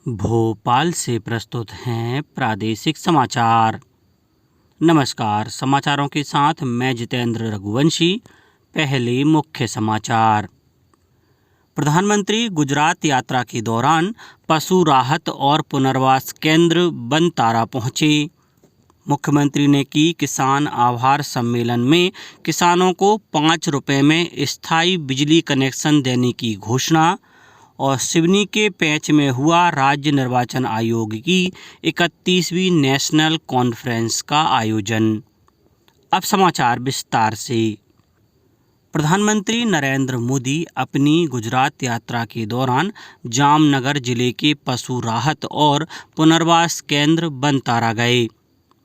भोपाल से प्रस्तुत हैं प्रादेशिक समाचार। नमस्कार, समाचारों के साथ मैं जितेंद्र रघुवंशी। पहले मुख्य समाचार। प्रधानमंत्री गुजरात यात्रा के दौरान पशु राहत और पुनर्वास केंद्र बनतारा पहुंचे। मुख्यमंत्री ने की किसान आभार सम्मेलन में किसानों को 5 रुपये में स्थायी बिजली कनेक्शन देने की घोषणा। और सिवनी के पैंच में हुआ राज्य निर्वाचन आयोग की 31वीं नेशनल कॉन्फ्रेंस का आयोजन। अब समाचार विस्तार से। प्रधानमंत्री नरेंद्र मोदी अपनी गुजरात यात्रा के दौरान जामनगर जिले के पशु राहत और पुनर्वास केंद्र बनतारा गए।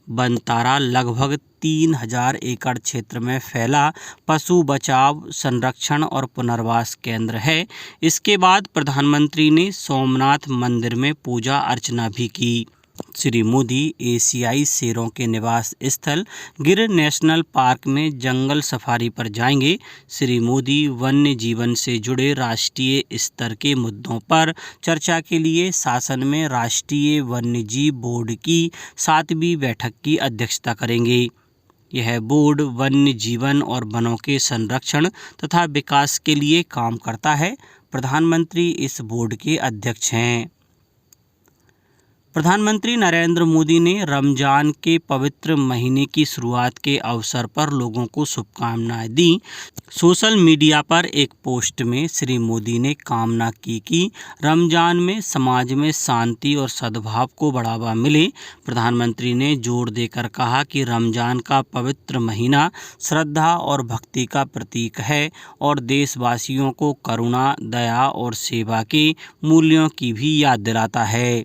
बनतारा लगभग 3000 एकड़ क्षेत्र में फैला पशु बचाव, संरक्षण और पुनर्वास केंद्र है। इसके बाद प्रधानमंत्री ने सोमनाथ मंदिर में पूजा अर्चना भी की। श्री मोदी एशियाई शेरों के निवास स्थल गिर नेशनल पार्क में जंगल सफारी पर जाएंगे। श्री मोदी वन्य जीवन से जुड़े राष्ट्रीय स्तर के मुद्दों पर चर्चा के लिए शासन में राष्ट्रीय वन्यजीव बोर्ड की 7वीं बैठक की अध्यक्षता करेंगे। यह बोर्ड वन्य जीवन और वनों के संरक्षण तथा विकास के लिए काम करता है। प्रधानमंत्री इस बोर्ड के अध्यक्ष हैं। प्रधानमंत्री नरेंद्र मोदी ने रमजान के पवित्र महीने की शुरुआत के अवसर पर लोगों को शुभकामनाएं दी। सोशल मीडिया पर एक पोस्ट में श्री मोदी ने कामना की कि रमजान में समाज में शांति और सद्भाव को बढ़ावा मिले। प्रधानमंत्री ने जोर देकर कहा कि रमजान का पवित्र महीना श्रद्धा और भक्ति का प्रतीक है और देशवासियों को करुणा, दया और सेवा के मूल्यों की भी याद दिलाता है।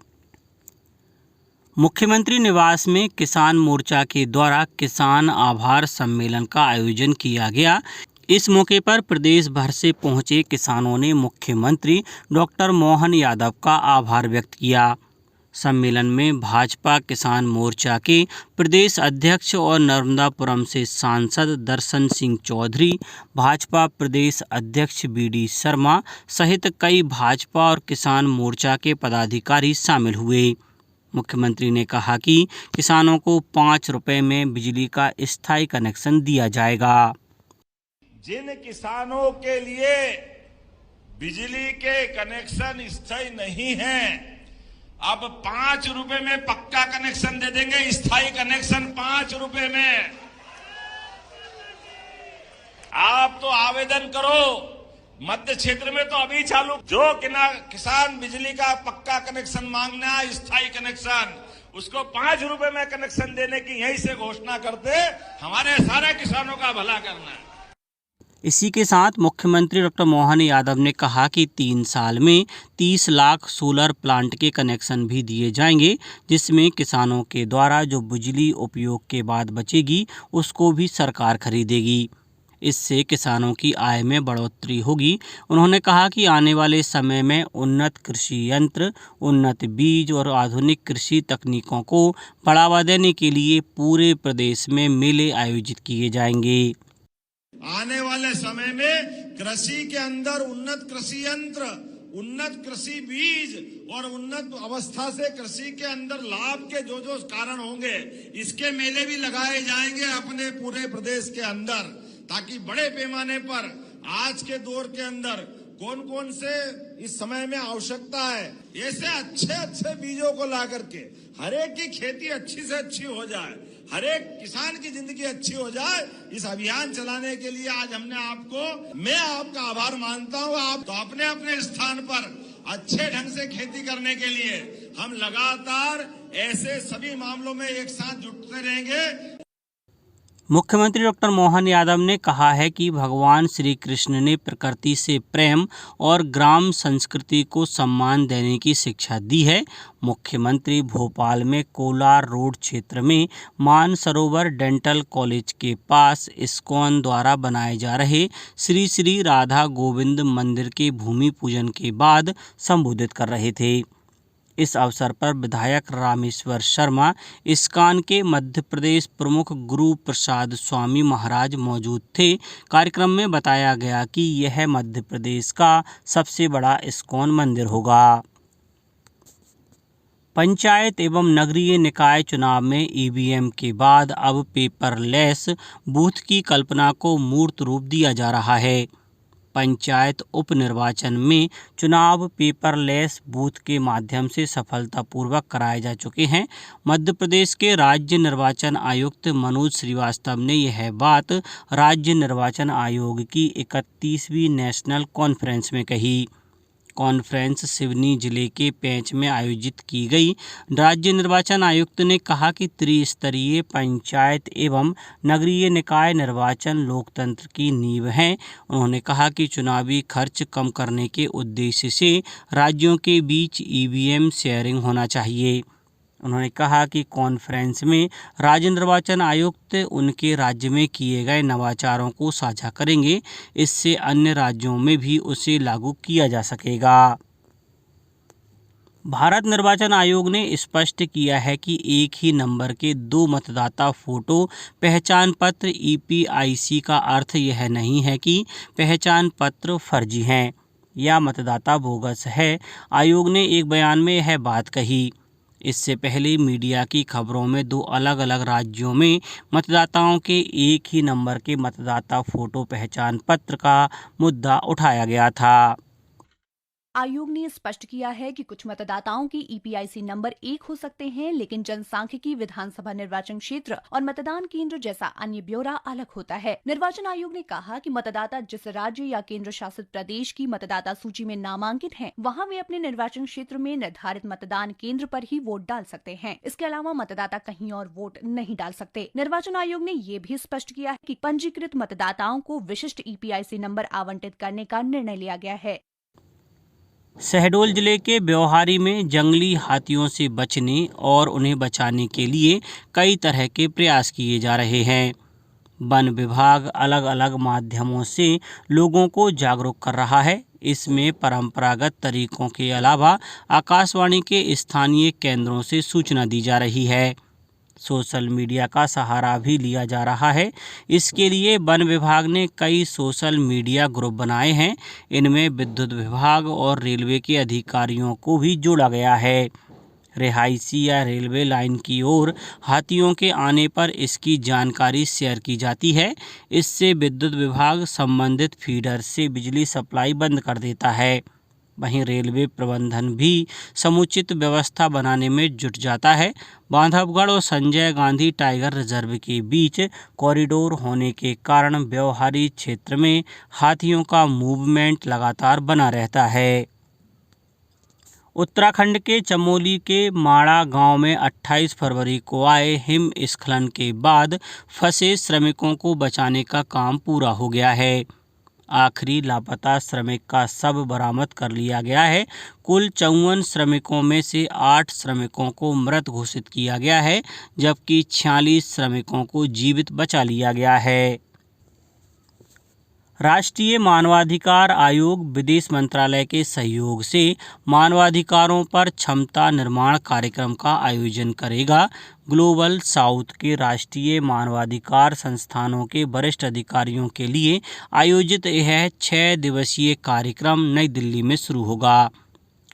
मुख्यमंत्री निवास में किसान मोर्चा के द्वारा किसान आभार सम्मेलन का आयोजन किया गया। इस मौके पर प्रदेश भर से पहुंचे किसानों ने मुख्यमंत्री डॉक्टर मोहन यादव का आभार व्यक्त किया। सम्मेलन में भाजपा किसान मोर्चा के प्रदेश अध्यक्ष और नर्मदापुरम से सांसद दर्शन सिंह चौधरी, भाजपा प्रदेश अध्यक्ष BD शर्मा सहित कई भाजपा और किसान मोर्चा के पदाधिकारी शामिल हुए। मुख्यमंत्री ने कहा कि किसानों को 5 रुपये में बिजली का स्थायी कनेक्शन दिया जाएगा। जिन किसानों के लिए बिजली के कनेक्शन स्थायी नहीं हैं, अब 5 रुपये में पक्का कनेक्शन दे देंगे। स्थायी कनेक्शन 5 रुपये में। आप तो आवेदन करो। मध्य क्षेत्र में तो अभी चालू, जो किसान बिजली का पक्का कनेक्शन मांगना है, स्थायी कनेक्शन, उसको 5 रुपये में कनेक्शन देने की यहीं से घोषणा करते। हमारे सारे किसानों का भला करना है। इसी के साथ मुख्यमंत्री डॉक्टर मोहन यादव ने कहा कि 3 साल में 30 लाख सोलर प्लांट के कनेक्शन भी दिए जाएंगे, जिसमें किसानों के द्वारा जो बिजली उपयोग के बाद बचेगी उसको भी सरकार खरीदेगी। इससे किसानों की आय में बढ़ोतरी होगी। उन्होंने कहा कि आने वाले समय में उन्नत कृषि यंत्र, उन्नत बीज और आधुनिक कृषि तकनीकों को बढ़ावा देने के लिए पूरे प्रदेश में मेले आयोजित किए जाएंगे। आने वाले समय में कृषि के अंदर उन्नत कृषि यंत्र, उन्नत कृषि बीज और उन्नत अवस्था से कृषि के अंदर लाभ के जो जो कारण होंगे, इसके मेले भी लगाए जाएंगे अपने पूरे प्रदेश के अंदर, ताकि बड़े पैमाने पर आज के दौर के अंदर कौन कौन से इस समय में आवश्यकता है, ऐसे अच्छे बीजों को ला करके हर एक की खेती अच्छी से अच्छी हो जाए, हर एक किसान की जिंदगी अच्छी हो जाए। इस अभियान चलाने के लिए आज मैं आपका आभार मानता हूँ। आप तो अपने अपने स्थान पर अच्छे ढंग से खेती करने के लिए हम लगातार ऐसे सभी मामलों में एक साथ जुटते रहेंगे। मुख्यमंत्री डॉक्टर मोहन यादव ने कहा है कि भगवान श्री कृष्ण ने प्रकृति से प्रेम और ग्राम संस्कृति को सम्मान देने की शिक्षा दी है। मुख्यमंत्री भोपाल में कोलार रोड क्षेत्र में मानसरोवर डेंटल कॉलेज के पास इस्कॉन द्वारा बनाए जा रहे श्री श्री राधा गोविंद मंदिर के भूमि पूजन के बाद संबोधित कर रहे थे। इस अवसर पर विधायक रामेश्वर शर्मा, इस्कॉन के मध्य प्रदेश प्रमुख गुरु प्रसाद स्वामी महाराज मौजूद थे। कार्यक्रम में बताया गया कि यह मध्य प्रदेश का सबसे बड़ा इस्कॉन मंदिर होगा। पंचायत एवं नगरीय निकाय चुनाव में ईवीएम के बाद अब पेपरलेस बूथ की कल्पना को मूर्त रूप दिया जा रहा है। पंचायत उपनिर्वाचन में चुनाव पेपरलेस बूथ के माध्यम से सफलतापूर्वक कराए जा चुके हैं। मध्य प्रदेश के राज्य निर्वाचन आयुक्त मनोज श्रीवास्तव ने यह बात राज्य निर्वाचन आयोग की 31वीं नेशनल कॉन्फ्रेंस में कही। कॉन्फ्रेंस सिवनी जिले के पेंच में आयोजित की गई। राज्य निर्वाचन आयुक्त ने कहा कि त्रिस्तरीय पंचायत एवं नगरीय निकाय निर्वाचन लोकतंत्र की नींव है। उन्होंने कहा कि चुनावी खर्च कम करने के उद्देश्य से राज्यों के बीच ईवीएम शेयरिंग होना चाहिए। उन्होंने कहा कि कॉन्फ्रेंस में राज्य निर्वाचन आयुक्त उनके राज्य में किए गए नवाचारों को साझा करेंगे। इससे अन्य राज्यों में भी उसे लागू किया जा सकेगा। भारत निर्वाचन आयोग ने स्पष्ट किया है कि एक ही नंबर के 2 मतदाता फोटो पहचान पत्र ईपीआईसी का अर्थ यह नहीं है कि पहचान पत्र फर्जी हैं या मतदाता बोगस है। आयोग ने एक बयान में यह बात कही। इससे पहले मीडिया की खबरों में 2 अलग-अलग राज्यों में मतदाताओं के एक ही नंबर के मतदाता फोटो पहचान पत्र का मुद्दा उठाया गया था। आयोग ने स्पष्ट किया है कि कुछ मतदाताओं के ईपीआईसी नंबर एक हो सकते हैं, लेकिन जनसांख्यिकी, विधानसभा निर्वाचन क्षेत्र और मतदान केंद्र जैसा अन्य ब्यौरा अलग होता है। निर्वाचन आयोग ने कहा कि मतदाता जिस राज्य या केंद्र शासित प्रदेश की मतदाता सूची में नामांकित हैं, वहां वे अपने निर्वाचन क्षेत्र में निर्धारित मतदान केंद्र पर ही वोट डाल सकते हैं। इसके अलावा मतदाता कहीं और वोट नहीं डाल सकते। निर्वाचन आयोग ने ये भी स्पष्ट किया है कि पंजीकृत मतदाताओं को विशिष्ट ईपीआईसी नंबर आवंटित करने का निर्णय लिया गया है। शहडोल जिले के ब्यौहारी में जंगली हाथियों से बचने और उन्हें बचाने के लिए कई तरह के प्रयास किए जा रहे हैं। वन विभाग अलग अलग माध्यमों से लोगों को जागरूक कर रहा है। इसमें परंपरागत तरीकों के अलावा आकाशवाणी के स्थानीय केंद्रों से सूचना दी जा रही है। सोशल मीडिया का सहारा भी लिया जा रहा है। इसके लिए वन विभाग ने कई सोशल मीडिया ग्रुप बनाए हैं। इनमें विद्युत विभाग और रेलवे के अधिकारियों को भी जोड़ा गया है। रिहायशी या रेलवे लाइन की ओर हाथियों के आने पर इसकी जानकारी शेयर की जाती है। इससे विद्युत विभाग संबंधित फीडर से बिजली सप्लाई बंद कर देता है। वहीं रेलवे प्रबंधन भी समुचित व्यवस्था बनाने में जुट जाता है। बांधवगढ़ और संजय गांधी टाइगर रिजर्व के बीच कॉरिडोर होने के कारण ब्यौहारी क्षेत्र में हाथियों का मूवमेंट लगातार बना रहता है। उत्तराखंड के चमोली के माड़ा गांव में 28 फरवरी को आए हिमस्खलन के बाद फंसे श्रमिकों को बचाने का काम पूरा हो गया है। आखिरी लापता श्रमिक का शव बरामद कर लिया गया है। कुल 54 श्रमिकों में से 8 श्रमिकों को मृत घोषित किया गया है, जबकि 46 श्रमिकों को जीवित बचा लिया गया है। राष्ट्रीय मानवाधिकार आयोग विदेश मंत्रालय के सहयोग से मानवाधिकारों पर क्षमता निर्माण कार्यक्रम का आयोजन करेगा। ग्लोबल साउथ के राष्ट्रीय मानवाधिकार संस्थानों के वरिष्ठ अधिकारियों के लिए आयोजित यह 6 दिवसीय कार्यक्रम नई दिल्ली में शुरू होगा।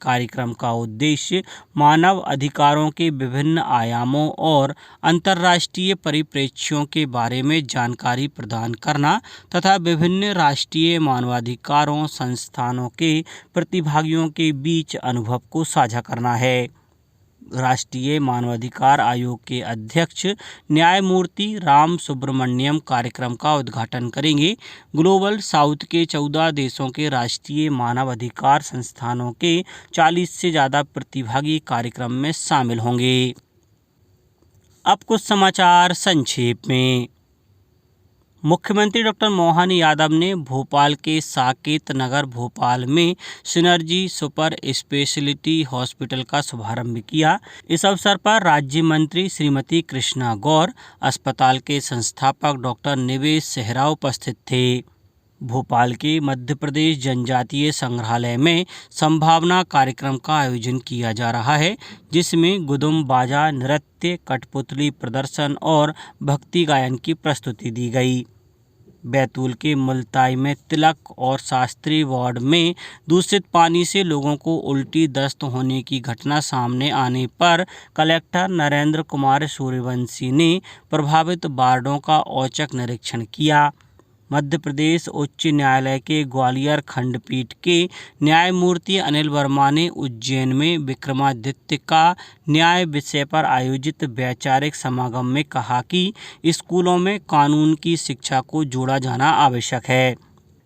कार्यक्रम का उद्देश्य मानव अधिकारों के विभिन्न आयामों और अंतर्राष्ट्रीय परिप्रेक्ष्यों के बारे में जानकारी प्रदान करना तथा विभिन्न राष्ट्रीय मानवाधिकारों संस्थानों के प्रतिभागियों के बीच अनुभव को साझा करना है। राष्ट्रीय मानवाधिकार आयोग के अध्यक्ष न्यायमूर्ति राम सुब्रमण्यम कार्यक्रम का उद्घाटन करेंगे। ग्लोबल साउथ के 14 देशों के राष्ट्रीय मानवाधिकार संस्थानों के 40 से ज़्यादा प्रतिभागी कार्यक्रम में शामिल होंगे। अब कुछ समाचार संक्षेप में। मुख्यमंत्री डॉक्टर मोहन यादव ने भोपाल के साकेत नगर भोपाल में सिनर्जी सुपर स्पेशलिटी हॉस्पिटल का शुभारंभ किया। इस अवसर पर राज्य मंत्री श्रीमती कृष्णा गौर, अस्पताल के संस्थापक डॉक्टर निवेश सेहरा उपस्थित थे। भोपाल के मध्य प्रदेश जनजातीय संग्रहालय में संभावना कार्यक्रम का आयोजन किया जा रहा है, जिसमें गुदुम बाजा, नृत्य, कठपुतली प्रदर्शन और भक्ति गायन की प्रस्तुति दी गई। बैतूल के मुल्ताई में तिलक और शास्त्री वार्ड में दूषित पानी से लोगों को उल्टी दस्त होने की घटना सामने आने पर कलेक्टर नरेंद्र कुमार सूर्यवंशी ने प्रभावित वार्डों का औचक निरीक्षण किया। मध्य प्रदेश उच्च न्यायालय के ग्वालियर खंडपीठ के न्यायमूर्ति अनिल वर्मा ने उज्जैन में विक्रमादित्य का न्याय विषय पर आयोजित वैचारिक समागम में कहा कि स्कूलों में कानून की शिक्षा को जोड़ा जाना आवश्यक है।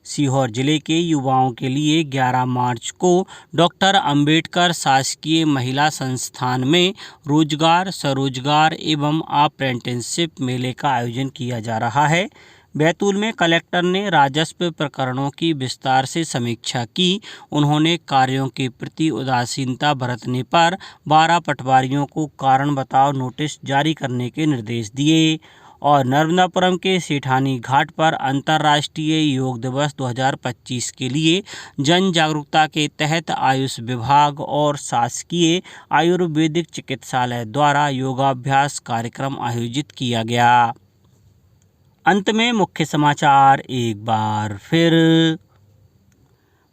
सीहोर जिले के युवाओं के लिए 11 मार्च को डॉक्टर अंबेडकर शासकीय महिला संस्थान में रोजगार, स्वरोजगार एवं अप्रेंटिसशिप मेले का आयोजन किया जा रहा है। बैतूल में कलेक्टर ने राजस्व प्रकरणों की विस्तार से समीक्षा की। उन्होंने कार्यों के प्रति उदासीनता बरतने पर 12 पटवारियों को कारण बताओ नोटिस जारी करने के निर्देश दिए और नर्मदापुरम के सेठानी घाट पर अंतर्राष्ट्रीय योग दिवस 2025 के लिए जन जागरूकता के तहत आयुष विभाग और शासकीय आयुर्वेदिक चिकित्सालय द्वारा योगाभ्यास कार्यक्रम आयोजित किया गया। अंत में मुख्य समाचार एक बार फिर।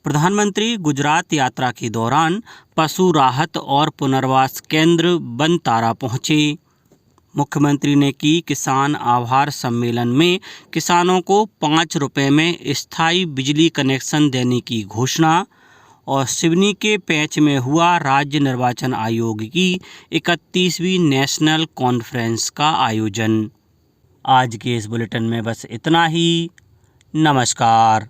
प्रधानमंत्री गुजरात यात्रा के दौरान पशु राहत और पुनर्वास केंद्र बनतारा पहुंचे। मुख्यमंत्री ने की किसान आभार सम्मेलन में किसानों को 5 रुपये में स्थायी बिजली कनेक्शन देने की घोषणा। और सिवनी के पैंच में हुआ राज्य निर्वाचन आयोग की 31वीं नेशनल कॉन्फ्रेंस का आयोजन। आज के इस बुलेटिन में बस इतना ही। नमस्कार।